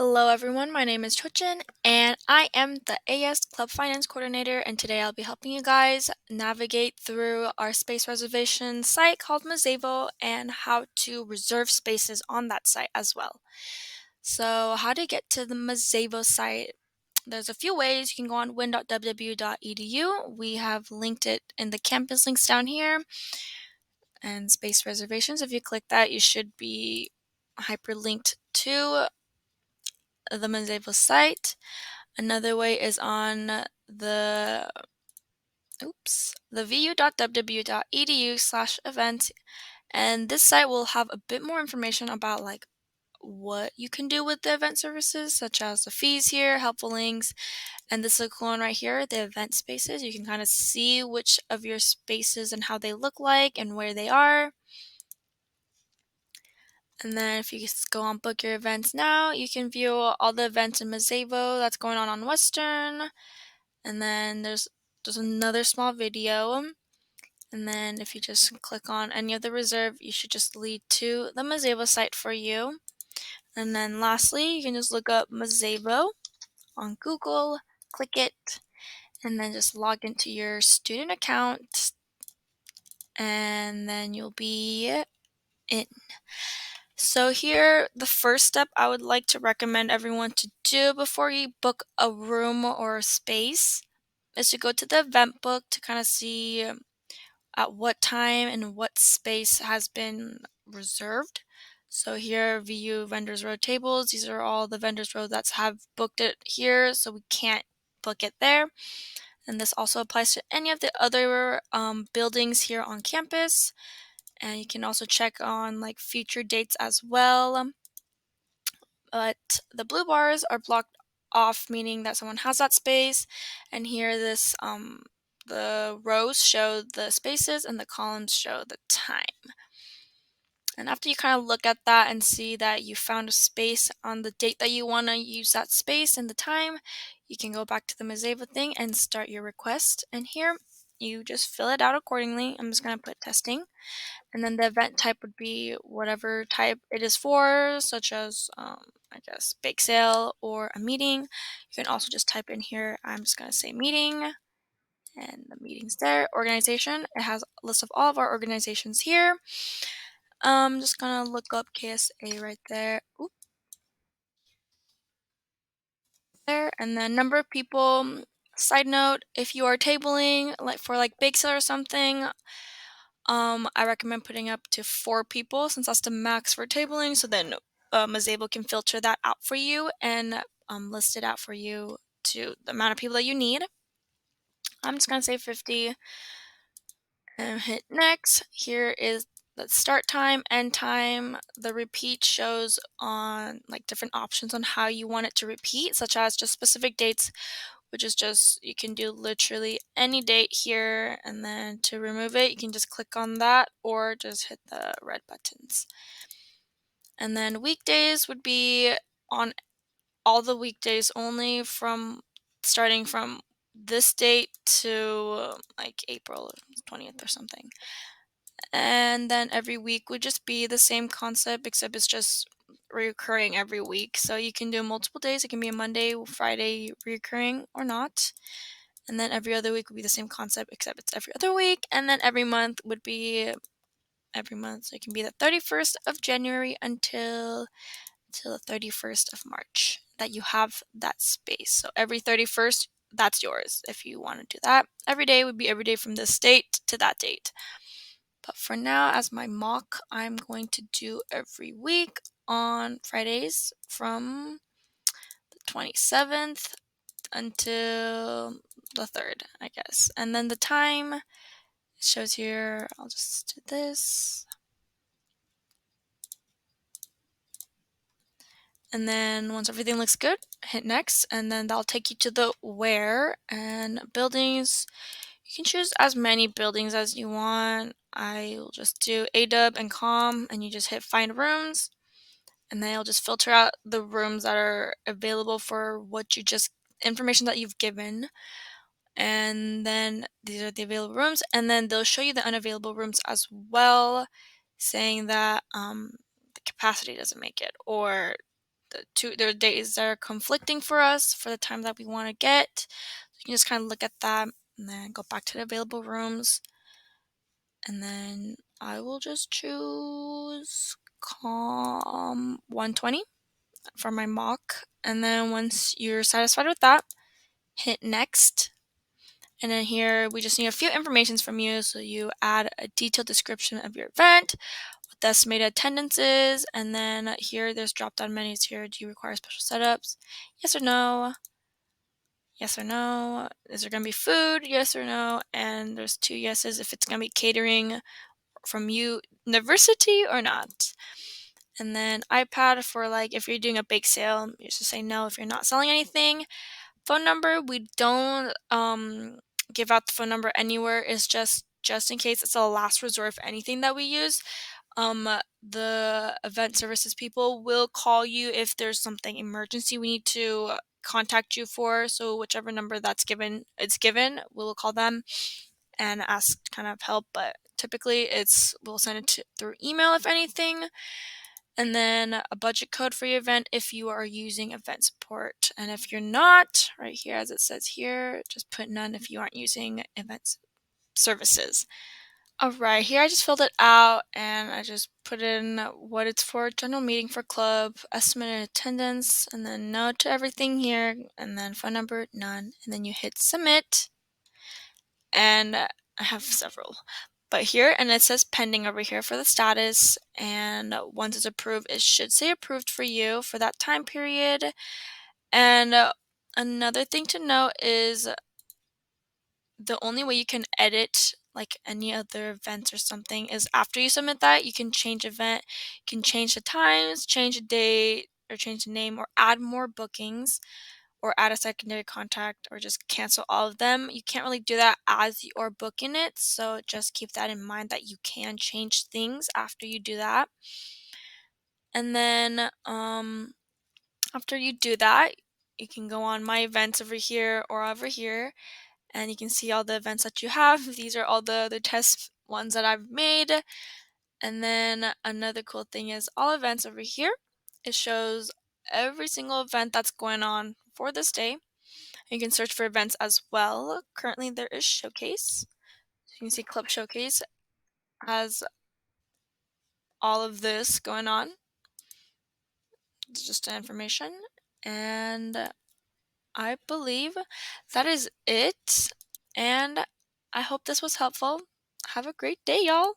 Hello everyone, my name is Hyojinn and I am the AS Club Finance Coordinator, and today I'll be helping you guys navigate through our space reservation site called Mazevo and how to reserve spaces on that site as well. So how to get to the Mazevo site? There's a few ways. You can go on win.ww.edu. We have linked it in the campus links down here, and space reservations. If you click that, you should be hyperlinked to the Mazevo site. Another way is on the the vu.ww.edu/event, and this site will have a bit more information about what you can do with the event services, such as the fees here, helpful links, and this little one right here, the event spaces. You can kind of see which of your spaces and how they look like and where they are. And then if you just go on book your events now, you can view all the events in Mazevo that's going on Western. And then there's another small video. And then if you just click on any of the reserve, you should just lead to the Mazevo site for you. And then lastly, you can just look up Mazevo on Google, click it, and then just log into your student account, and then you'll be in. So here, the first step I would like to recommend everyone to do before you book a room or a space is to go to the event book to kind of see at what time and what space has been reserved. So here, view vendors row tables. These are all the vendors row that have booked it here, so we can't book it there. And this also applies to any of the other buildings here on campus. And you can also check on future dates as well. But the blue bars are blocked off, meaning that someone has that space. And here the rows show the spaces and the columns show the time. And after you kind of look at that and see that you found a space on the date that you want to use that space and the time, you can go back to the Mazevo thing and start your request. And here you just fill it out accordingly. I'm just going to put testing. And then the event type would be whatever type it is for, such as, I guess, bake sale or a meeting. You can also just type in here, I'm just going to say meeting, and the meeting's there. Organization, it has a list of all of our organizations here. I'm just going to look up KSA right there. Oop. There, and then number of people. Side note, if you are tabling for bake sale or something, I recommend putting up to 4 people since that's the max for tabling, so then Mazevo can filter that out for you and list it out for you to the amount of people that you need. I'm just going to say 50 and hit next. Here is the start time, end time. The repeat shows on different options on how you want it to repeat, such as just specific dates, which is just, you can do literally any date here, and then to remove it, you can just click on that or just hit the red buttons. And then weekdays would be on all the weekdays only from starting from this date to April 20th or something. And then every week would just be the same concept, except it's just recurring every week. So you can do multiple days. It can be a Monday, Friday recurring or not. And then every other week would be the same concept, except it's every other week. And then every month would be every month. So it can be the 31st of January until the 31st of March that you have that space. So every 31st, that's yours if you want to do that. Every day would be every day from this date to that date. But for now, as my mock, I'm going to do every week on Fridays from the 27th until the 3rd, I guess. And then the time, it shows here, I'll just do this. And then once everything looks good, hit next, and then that'll take you to the where and buildings. You can choose as many buildings as you want. I will just do AW and COM, and you just hit find rooms, and then it'll just filter out the rooms that are available for what you just information that you've given. And then these are the available rooms, and then they'll show you the unavailable rooms as well, saying that the capacity doesn't make it, or there are days that are conflicting for us for the time that we want to get. You can just kind of look at that and then go back to the available rooms. And then I will just choose Calm 120 for my mock. And then once you're satisfied with that, hit next. And then here we just need a few informations from you. So you add a detailed description of your event, what the estimated attendance is, and then here there's drop down menus here. Do you require special setups? Yes or no? Yes or no? Is there going to be food? Yes or no? And there's 2 yeses if it's going to be catering from university or not. And then iPad for like if you're doing a bake sale, you just say no if you're not selling anything. Phone number, we don't give out the phone number anywhere. It's just in case. It's a last resort for anything that we use. The event services people will call you if there's something emergency we need to contact you for. So whichever number that's given, we'll call them and ask kind of help. But typically, we'll send it through email if anything. And then a budget code for your event if you are using event support. And if you're not, right here as it says here, just put none if you aren't using event services. Alright, here I just filled it out and I just put in what it's for, general meeting for club, estimated attendance, and then no to everything here, and then phone number, none, and then you hit submit, and I have several. But here, and it says pending over here for the status, and once it's approved, it should say approved for you for that time period. And another thing to note is the only way you can edit like any other events or something is after you submit that. You can change event, you can change the times, change the date, or change the name, or add more bookings, or add a secondary contact, or just cancel all of them. You can't really do that as you're booking it, so just keep that in mind that you can change things after you do that. And then after you do that, you can go on my events over here or over here, and you can see all the events that you have. These are all the test ones that I've made. And then another cool thing is all events over here. It shows every single event that's going on for this day. You can search for events as well. Currently there is Showcase. So you can see Club Showcase has all of this going on. It's just information. And I believe that is it. And I hope this was helpful. Have a great day, y'all.